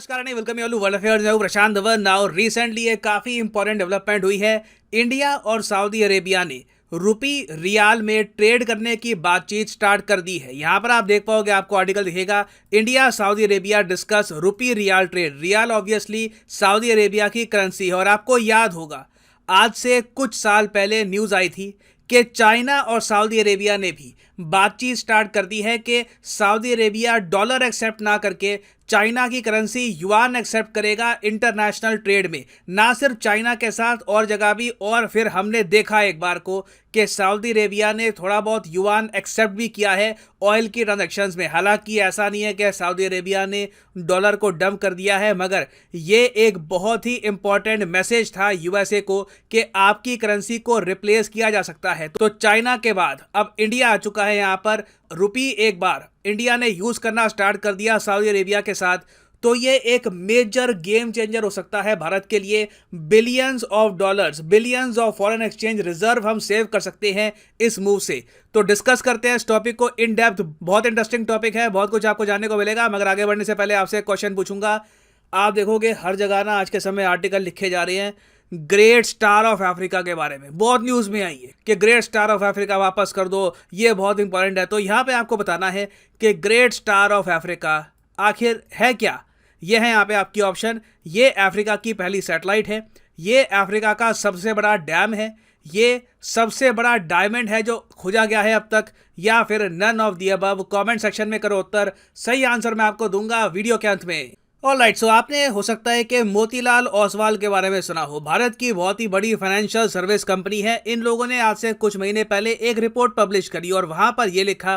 नमस्कार and welcome you all world affairs. मैं हूं प्रशांत धवन। नाउ रिसेंटली एक काफ़ी इंपॉर्टेंट डेवलपमेंट हुई है। इंडिया और सऊदी अरेबिया ने रुपी रियाल में ट्रेड करने की बातचीत स्टार्ट कर दी है। यहां पर आप देख पाओगे, आपको आर्टिकल दिखेगा, India Saudi Arabia discuss rupee riyal trade. Riyal obviously Saudi Arabia की करेंसी है और आपको याद होगा आज से कुछ साल पहले न्यूज़ आई थी कि चाइना और सऊदी अरेबिया ने भी बातचीत स्टार्ट कर दी है कि सऊदी अरेबिया डॉलर एक्सेप्ट ना करके चाइना की करेंसी युआन एक्सेप्ट करेगा इंटरनेशनल ट्रेड में। ना सिर्फ चाइना के साथ और जगह भी। और फिर हमने देखा एक बार को कि सऊदी अरेबिया ने थोड़ा बहुत युआन एक्सेप्ट भी किया है ऑयल की ट्रांजैक्शंस में। हालांकि ऐसा नहीं है कि सऊदी अरेबिया ने डॉलर को डंप कर दिया है, मगर ये एक बहुत ही इंपॉर्टेंट मैसेज था यूएसए को कि आपकी करेंसी को रिप्लेस किया जा सकता है। तो चाइना के बाद अब इंडिया आ चुका है यहाँ पर। रुपी एक बार इंडिया ने यूज करना स्टार्ट कर दिया सऊदी अरेबिया के साथ, तो ये एक मेजर गेम चेंजर हो सकता है भारत के लिए। Billions of dollars, billions of foreign exchange reserve हम सेव कर सकते हैं इस मूव से। तो डिस्कस करते हैं इस टॉपिक को इन डेप्थ। बहुत इंटरेस्टिंग टॉपिक है, बहुत कुछ आपको जानने को मिलेगा। मगर आगे बढ़ने से पहले आपसे एक क्वेश्चन पूछूंगा। आप देखोगे हर जगह ना आज के समय आर्टिकल लिखे जा रहे हैं ग्रेट स्टार ऑफ अफ्रीका के बारे में। बहुत न्यूज में आई है कि ग्रेट स्टार ऑफ अफ्रीका वापस कर दो, ये बहुत इंपॉर्टेंट है। तो यहां पे आपको बताना है कि ग्रेट स्टार ऑफ अफ्रीका आखिर है क्या। ये है यहाँ पे आपकी ऑप्शन। ये अफ्रीका की पहली सैटेलाइट है, ये अफ्रीका का सबसे बड़ा डैम है, ये सबसे बड़ा डायमंड है जो खोजा गया है अब तक, या फिर none of the above. Comment section में करो उत्तर। सही आंसर मैं आपको दूंगा वीडियो के अंत में। ऑलराइट, सो आपने हो सकता है कि मोतीलाल ओसवाल के बारे में सुना हो। भारत की बहुत ही बड़ी फाइनेंशियल सर्विस कंपनी है। इन लोगों ने आज से कुछ महीने पहले एक रिपोर्ट पब्लिश करी और वहां पर यह लिखा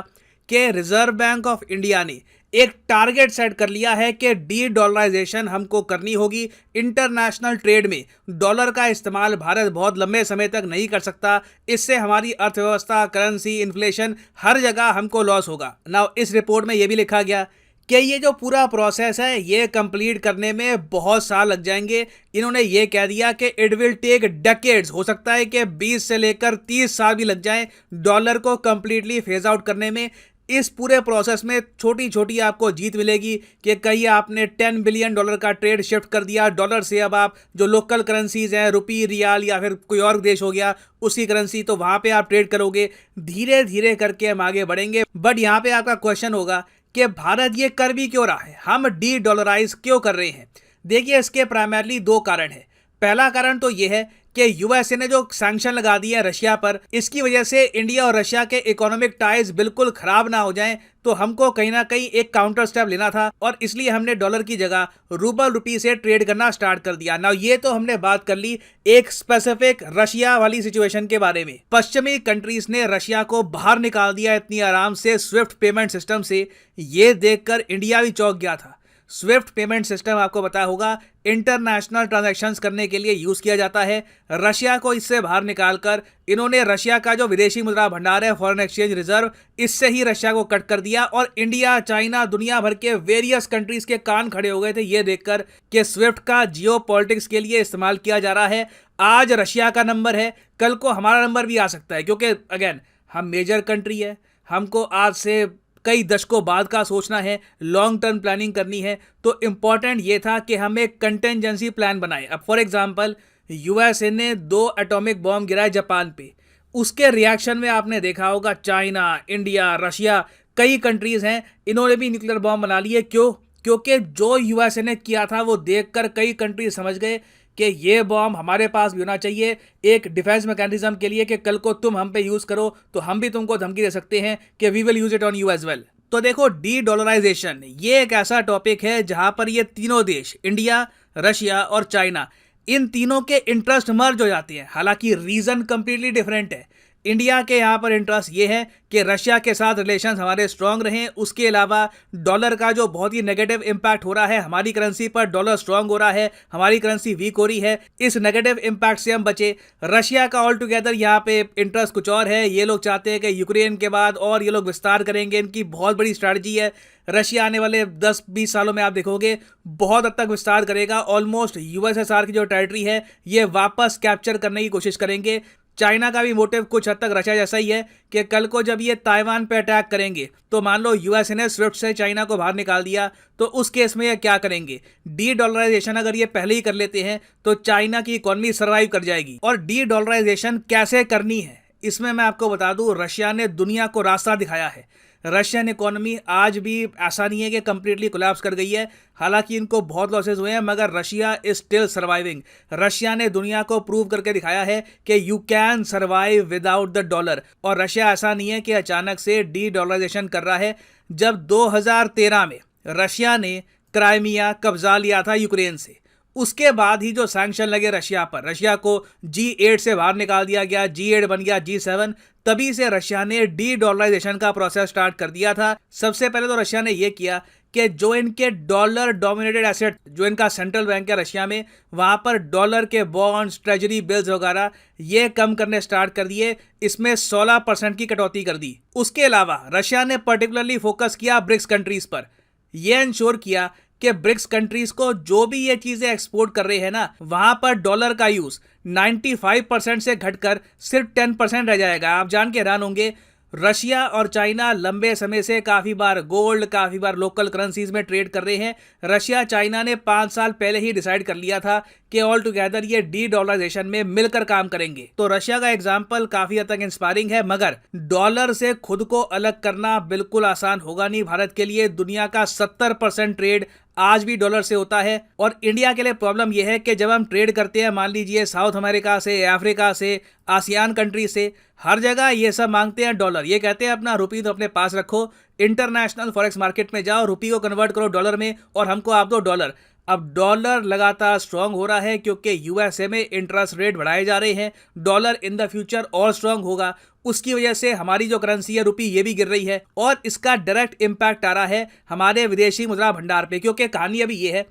कि रिजर्व बैंक ऑफ इंडिया ने एक टारगेट सेट कर लिया है कि डी डॉलराइजेशन हमको करनी होगी। इंटरनेशनल ट्रेड में डॉलर का इस्तेमाल भारत बहुत लंबे समय तक नहीं कर सकता। इससे हमारी अर्थव्यवस्था, करेंसी, इन्फ्लेशन, हर जगह हमको लॉस होगा। नाउ इस रिपोर्ट में यह भी लिखा गया कि ये जो पूरा प्रोसेस है ये कंप्लीट करने में बहुत साल लग जाएंगे। इन्होंने ये कह दिया कि इट विल टेक डेकेड्स। हो सकता है कि 20 से लेकर 30 साल भी लग जाएं डॉलर को कंप्लीटली फेज आउट करने में। इस पूरे प्रोसेस में छोटी छोटी आपको जीत मिलेगी कि कहीं आपने 10 बिलियन डॉलर का ट्रेड शिफ्ट कर दिया डॉलर से। अब आप जो लोकल करेंसीज हैं, रुपी, रियाल या फिर कोई और देश हो गया उसी करेंसी, तो वहां पे आप ट्रेड करोगे। धीरे धीरे करके हम आगे बढ़ेंगे। बट यहाँ पे आपका क्वेश्चन होगा कि भारत ये कर भी क्यों रहा है, हम डी डॉलराइज क्यों कर रहे हैं। देखिए, इसके प्राइमरली दो कारण है। पहला कारण तो ये है कि यूएसए ने जो सैंक्शन लगा दिए हैं रशिया पर, इसकी वजह से इंडिया और रशिया के इकोनॉमिक टाइज बिल्कुल खराब ना हो जाएं। तो हमको कहीं ना कहीं एक काउंटर स्टेप लेना था और इसलिए हमने डॉलर की जगह रूबल रुपी से ट्रेड करना स्टार्ट कर दिया। नाउ ये तो हमने बात कर ली एक स्पेसिफिक रशिया वाली सिचुएशन के बारे में। पश्चिमी कंट्रीज ने रशिया को बाहर निकाल दिया इतनी आराम से स्विफ्ट पेमेंट सिस्टम से। ये देखकर इंडिया भी चौंक गया था। स्विफ्ट पेमेंट सिस्टम आपको पता होगा इंटरनेशनल ट्रांजैक्शंस करने के लिए यूज किया जाता है। रशिया को इससे बाहर निकालकर इन्होंने रशिया का जो विदेशी मुद्रा भंडार है, फॉरेन एक्सचेंज रिजर्व, इससे ही रशिया को कट कर दिया। और इंडिया, चाइना, दुनिया भर के वेरियस कंट्रीज के कान खड़े हो गए थे ये देखकर कि स्विफ्ट का जियो पॉलिटिक्स के लिए इस्तेमाल किया जा रहा है। आज रशिया का नंबर है, कल को हमारा नंबर भी आ सकता है, क्योंकि अगेन हम मेजर कंट्री है। हमको आज से कई दशकों बाद का सोचना है, लॉन्ग टर्म प्लानिंग करनी है। तो इंपॉर्टेंट ये था कि हम एक कंटेंजेंसी प्लान बनाए। अब फॉर एग्जांपल यूएसए ने 2 एटॉमिक बॉम्ब गिराए जापान पे। उसके रिएक्शन में आपने देखा होगा चाइना, इंडिया, रशिया, कई कंट्रीज हैं, इन्होंने भी न्यूक्लियर बॉम्ब बना लिए। क्यों? क्योंकि जो यूएसए ने किया था वो देखकर कई कंट्रीज समझ गए कि ये बॉम्ब हमारे पास भी होना चाहिए एक डिफेंस मैकेनिज्म के लिए, कि कल को तुम हम पे यूज करो तो हम भी तुमको धमकी दे सकते हैं कि we will use it on you as well. तो देखो, डी डॉलराइजेशन ये एक ऐसा टॉपिक है जहां पर ये तीनों देश, इंडिया, रशिया और चाइना, इन तीनों के इंटरेस्ट मर्ज हो जाते हैं। हालांकि रीजन कंप्लीटली डिफरेंट है। इंडिया के यहाँ पर इंटरेस्ट ये है कि रशिया के साथ रिलेशंस हमारे स्ट्रांग रहें। उसके अलावा डॉलर का जो बहुत ही नेगेटिव इंपैक्ट हो रहा है हमारी करेंसी पर, डॉलर स्ट्रांग हो रहा है, हमारी करेंसी वीक हो रही है, इस नेगेटिव इंपैक्ट से हम बचे। रशिया का ऑल टुगेदर यहाँ पे इंटरेस्ट कुछ और है। ये लोग चाहते हैं कि यूक्रेन के बाद और ये लोग विस्तार करेंगे। इनकी बहुत बड़ी स्ट्रैटेजी है। रशिया आने वाले 10-20 सालों में आप देखोगे बहुत हद तक विस्तार करेगा। ऑलमोस्ट यूएसएसआर की जो टेरिटरी है ये वापस कैप्चर करने की कोशिश करेंगे। चाइना का भी मोटिव कुछ हद तक रशिया जैसा ही है कि कल को जब ये ताइवान पे अटैक करेंगे तो मान लो यूएसए ने स्विफ्ट से चाइना को बाहर निकाल दिया तो उस केस में ये क्या करेंगे, डी डॉलराइजेशन अगर ये पहले ही कर लेते हैं तो चाइना की इकोनॉमी सर्वाइव कर जाएगी। और डी डॉलराइजेशन कैसे करनी है इसमें मैं आपको बता दूं, रशिया ने दुनिया को रास्ता दिखाया है। रशियन इकोनॉमी आज भी ऐसा नहीं है कि कंप्लीटली कोलैप्स कर गई है, हालांकि इनको बहुत लॉसेज हुए हैं मगर Russia is still surviving. Russia ने दुनिया को प्रूव करके दिखाया है कि you can survive without the dollar. और रशिया ऐसा नहीं है कि अचानक से डी डॉलराइजेशन कर रहा है। जब 2013 में रशिया ने क्राइमिया कब्जा लिया था यूक्रेन से, उसके बाद ही जो सैंक्शन लगे रशिया पर, रशिया को G8 से बाहर निकाल दिया गया, G8 बन गया G7, तभी से रशिया ने डी डॉलराइजेशन का प्रोसेस स्टार्ट कर दिया था। सबसे पहले तो रशिया ने यह किया कि जो इनके डॉलर डोमिनेटेड एसेट, जो इनका सेंट्रल बैंक है रशिया में, वहां पर डॉलर के बॉन्ड्स, ट्रेजरी बिल्स वगैरह ये कम करने स्टार्ट कर दिए। इसमें 16% की कटौती कर दी। उसके अलावा रशिया ने पर्टिकुलरली फोकस किया ब्रिक्स कंट्रीज पर। यह इंश्योर किया कि ब्रिक्स कंट्रीज को जो भी ये चीजें एक्सपोर्ट कर रहे हैं ना, वहां पर डॉलर का यूज 95% से घटकर सिर्फ 10% रह जाएगा। आप जान के हैरान होंगे, रशिया और चाइना लंबे समय से काफ़ी बार गोल्ड, काफ़ी बार लोकल करेंसीज में ट्रेड कर रहे हैं। रशिया चाइना ने 5 साल पहले ही डिसाइड कर लिया था कि ऑल टुगेदर ये डी डॉलराइजेशन में मिलकर काम करेंगे। तो रशिया का एग्जाम्पल काफ़ी हद तक इंस्पायरिंग है, मगर डॉलर से खुद को अलग करना बिल्कुल आसान होगा नहीं भारत के लिए। दुनिया का 70% ट्रेड आज भी डॉलर से होता है। और इंडिया के लिए प्रॉब्लम यह है कि जब हम ट्रेड करते हैं, मान लीजिए साउथ अमेरिका से, अफ्रीका से, आसियान कंट्री से, हर जगह ये सब मांगते हैं डॉलर। ये कहते हैं अपना रुपी तो अपने पास रखो, इंटरनेशनल फॉरेक्स मार्केट में जाओ, रुपी को कन्वर्ट करो डॉलर में और हमको आप दो डॉलर। अब डॉलर लगातार स्ट्रांग हो रहा है क्योंकि यूएसए में इंटरेस्ट रेट बढ़ाए जा रहे हैं। डॉलर इन द फ्यूचर और स्ट्रांग होगा, उसकी वजह से हमारी जो करेंसी है रुपी ये भी गिर रही है और इसका डायरेक्ट इंपैक्ट आ रहा है हमारे विदेशी मुद्रा भंडार पे। क्योंकि कहानी अभी ये है,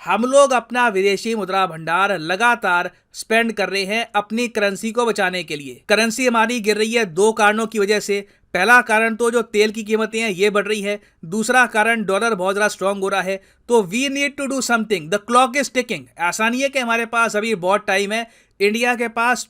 हम लोग अपना विदेशी मुद्रा भंडार लगातार स्पेंड कर रहे हैं अपनी करेंसी को बचाने के लिए। करेंसी हमारी गिर रही है 2 कारणों की वजह से। पहला कारण तो जो तेल की कीमतें हैं ये बढ़ रही है, दूसरा कारण डॉलर बहुत ज़्यादा स्ट्रांग हो रहा है। तो we need to do something, the clock is ticking. ऐसा नहीं है कि हमारे पास अभी बहुत टाइम है, इंडिया के पास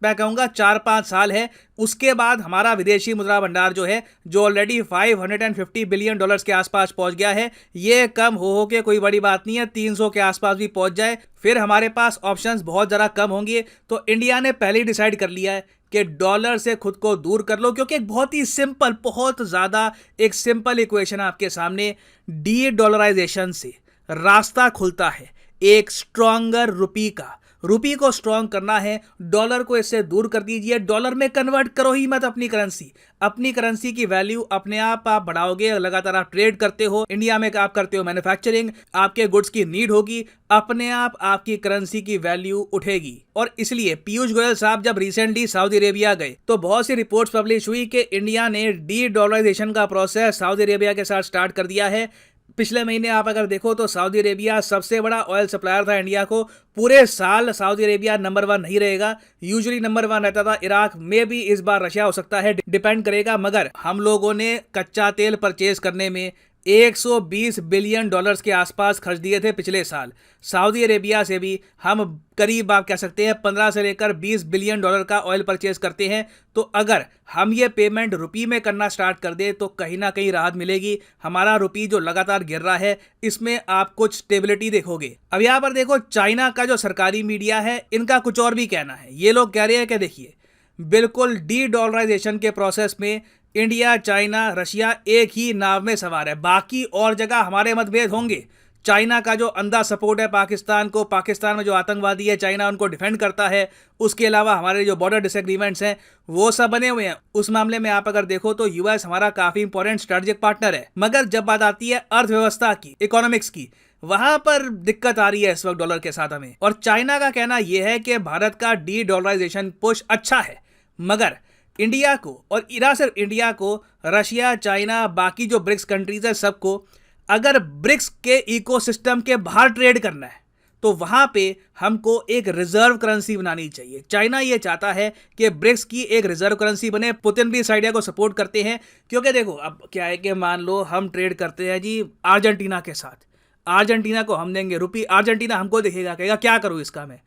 मैं कहूँगा 4-5 साल है। उसके बाद हमारा विदेशी मुद्रा भंडार जो है, जो ऑलरेडी $550 बिलियन के आसपास पहुंच गया है, ये कम हो के कोई बड़ी बात नहीं है, 300 के आसपास भी पहुंच जाए, फिर हमारे पास ऑप्शंस बहुत ज़्यादा कम होंगे। तो इंडिया ने पहले ही डिसाइड कर लिया है कि डॉलर से खुद को दूर कर लो, क्योंकि एक बहुत ही सिंपल, बहुत ज़्यादा एक सिंपल इक्वेशन आपके सामने, डी डॉलराइजेशन से रास्ता खुलता है एक स्ट्रॉन्गर रुपी का। रुपी को स्ट्रांग करना है, डॉलर को इससे दूर कर दीजिए, डॉलर में कन्वर्ट करो ही मत अपनी करेंसी। अपनी करेंसी की वैल्यू अपने आप बढ़ाओगे, लगातार आप ट्रेड करते हो, इंडिया में आप करते हो मैन्युफैक्चरिंग, आपके गुड्स की नीड होगी, अपने आप आपकी करेंसी की वैल्यू उठेगी। और इसलिए पीयूष गोयल साहब जब रिसेंटली सऊदी अरेबिया गए तो बहुत सी रिपोर्ट्स पब्लिश हुई कि इंडिया ने डी डॉलराइजेशन का प्रोसेस सऊदी अरेबिया के साथ स्टार्ट कर दिया है। पिछले महीने आप अगर देखो तो सऊदी अरेबिया सबसे बड़ा ऑयल सप्लायर था इंडिया को। पूरे साल सऊदी अरेबिया नंबर 1 नहीं रहेगा, यूजुअली नंबर 1 रहता था इराक में, भी इस बार रशिया हो सकता है, डिपेंड करेगा। मगर हम लोगों ने कच्चा तेल परचेज करने में $120 बिलियन के आसपास खर्च दिए थे पिछले साल। सऊदी अरेबिया से भी हम करीब आप कह सकते हैं 15 से लेकर $20 बिलियन का ऑयल परचेज करते हैं। तो अगर हम ये पेमेंट रुपी में करना स्टार्ट कर दे तो कहीं ना कहीं राहत मिलेगी। हमारा रुपी जो लगातार गिर रहा है इसमें आप कुछ स्टेबिलिटी देखोगे। अब यहाँ पर देखो, चाइना का जो सरकारी मीडिया है इनका कुछ और भी कहना है। ये लोग कह रहे हैं कि देखिए, बिल्कुल डी डॉलराइजेशन के प्रोसेस में इंडिया, चाइना, रशिया एक ही नाव में सवार है, बाकी और जगह हमारे मतभेद होंगे। चाइना का जो अंधा सपोर्ट है पाकिस्तान को, पाकिस्तान में जो आतंकवादी है चाइना उनको डिफेंड करता है, उसके अलावा हमारे जो बॉर्डर डिसएग्रीमेंट्स हैं वो सब बने हुए हैं। उस मामले में आप अगर देखो तो यूएस हमारा काफी इंपॉर्टेंट स्ट्रेटेजिक पार्टनर है। मगर जब बात आती है अर्थव्यवस्था की, इकोनॉमिक्स की, वहां पर दिक्कत आ रही है इस वक्त डॉलर के साथ हमें। और चाइना का कहना यह है कि भारत का डी डॉलराइजेशन पुश अच्छा है, मगर इंडिया को, और इरा सिर्फ इंडिया को, रशिया, चाइना, बाकी जो ब्रिक्स कंट्रीज है सबको, अगर ब्रिक्स के इकोसिस्टम के बाहर ट्रेड करना है तो वहां पे हमको एक रिजर्व करेंसी बनानी चाहिए। चाइना ये चाहता है कि ब्रिक्स की एक रिजर्व करेंसी बने। पुतिन भी इस आइडिया को सपोर्ट करते हैं, क्योंकि देखो अब क्या है कि मान लो हम ट्रेड करते हैं जी अर्जेंटीना के साथ, अर्जेंटीना को हम देंगे रुपी, अर्जेंटीना हमको देखेगा, कहेगा क्या करूँ इसका मैं,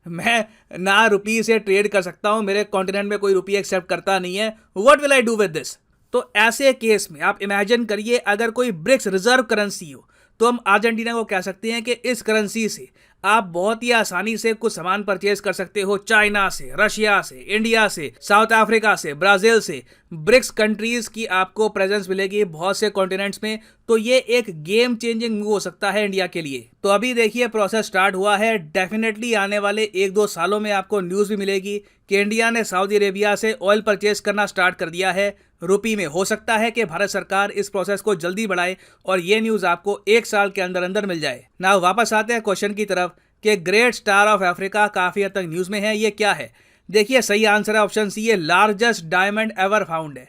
मैं ना रुपी से ट्रेड कर सकता हूं, मेरे कॉन्टिनेंट में कोई रुपी एक्सेप्ट करता नहीं है, what will I do with this. तो ऐसे केस में आप इमेजिन करिए अगर कोई ब्रिक्स रिजर्व करेंसी हो, तो हम अर्जेंटीना को कह सकते हैं कि इस करेंसी से आप बहुत ही आसानी से कुछ सामान परचेज कर सकते हो, चाइना से, रशिया से, इंडिया से, साउथ अफ्रीका से, ब्राजील से। ब्रिक्स कंट्रीज की आपको प्रेजेंस मिलेगी बहुत से कॉन्टिनेंट्स में। तो ये एक गेम चेंजिंग मूव हो सकता है इंडिया के लिए। तो अभी देखिए प्रोसेस स्टार्ट हुआ है, डेफिनेटली आने वाले 1-2 सालों में आपको न्यूज भी मिलेगी कि इंडिया ने सऊदी अरेबिया से ऑयल परचेज करना स्टार्ट कर दिया है रुपी में। हो सकता है कि भारत सरकार इस प्रोसेस को जल्दी बढ़ाए और ये न्यूज आपको 1 साल के अंदर अंदर मिल जाए ना। वापस आते हैं क्वेश्चन की तरफ कि ग्रेट स्टार ऑफ अफ्रीका काफी हद तक न्यूज में है, ये क्या है। देखिए सही आंसर है ऑप्शन सी, ये लार्जेस्ट डायमंड एवर फाउंड है।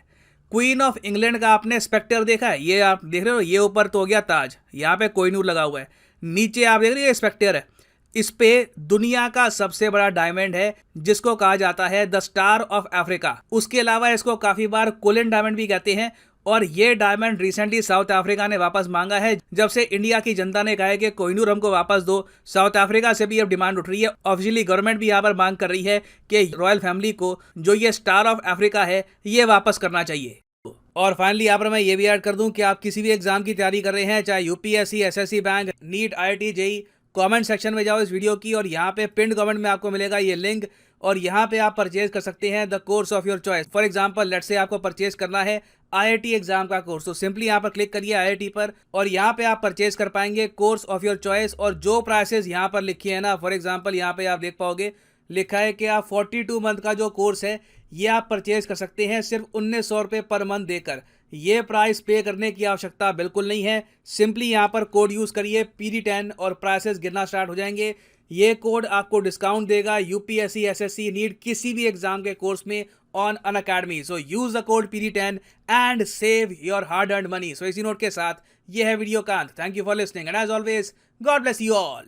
क्वीन ऑफ इंग्लैंड का आपने स्पेक्टर देखा है, ये आप देख रहे हो, ये ऊपर तो हो गया ताज, यहाँ पे कोहिनूर लगा हुआ है, नीचे आप देख रहे हो स्पेक्टर है। इस पे दुनिया का सबसे बड़ा डायमंड है जिसको कहा जाता है द स्टार ऑफ अफ्रीका। उसके अलावा इसको काफी बार कोलन डायमंड भी कहते हैं। और ये डायमंड रिसेंटली साउथ अफ्रीका ने वापस मांगा है, जब से इंडिया की जनता ने कहा है कि कोहिनूर हमको वापस दो। साउथ अफ्रीका से भी अब डिमांड उठ रही है, ऑफिशियली गवर्नमेंट भी यहाँ पर मांग कर रही है कि रॉयल फैमिली को जो ये स्टार ऑफ अफ्रीका है ये वापस करना चाहिए। और फाइनली यहाँ पर मैं ये भी ऐड कर दूं कि आप किसी भी एग्जाम की तैयारी कर रहे हैं, चाहे UPSC, SSC, bank, NEET, IIT, JEE, comment section में जाओ इस वीडियो की और यहाँ पे पिंड कमेंट में आपको मिलेगा ये लिंक, और यहाँ पे आप परचेज कर सकते हैं the course of your choice. For example let's say आपको परचेज करना है आईआईटी एग्जाम का कोर्स, तो सिंपली यहाँ पर क्लिक करिए आईआईटी पर और यहाँ पे आप परचेज कर पाएंगे कोर्स ऑफ योर चॉइस। और जो प्राइसेस यहाँ पर लिखी है ना, फॉर एग्जाम्पल यहाँ पे आप देख पाओगे लिखा है कि आप 42 मंथ का जो कोर्स है ये आप परचेज कर सकते हैं सिर्फ 1900 रुपये पर मंथ देकर। ये प्राइस पे करने की आवश्यकता बिल्कुल नहीं है, सिंपली यहाँ पर कोड यूज़ करिए PD10 और प्राइसेस गिरना स्टार्ट हो जाएंगे। ये कोड आपको डिस्काउंट देगा यूपीएससी, एसएससी, नीट किसी भी एग्जाम के कोर्स में on Unacademy. So use the code PD10 and save your hard earned money. सो इसी नोट के साथ ये है वीडियो का अंत। Thank you for listening and as always God bless you all.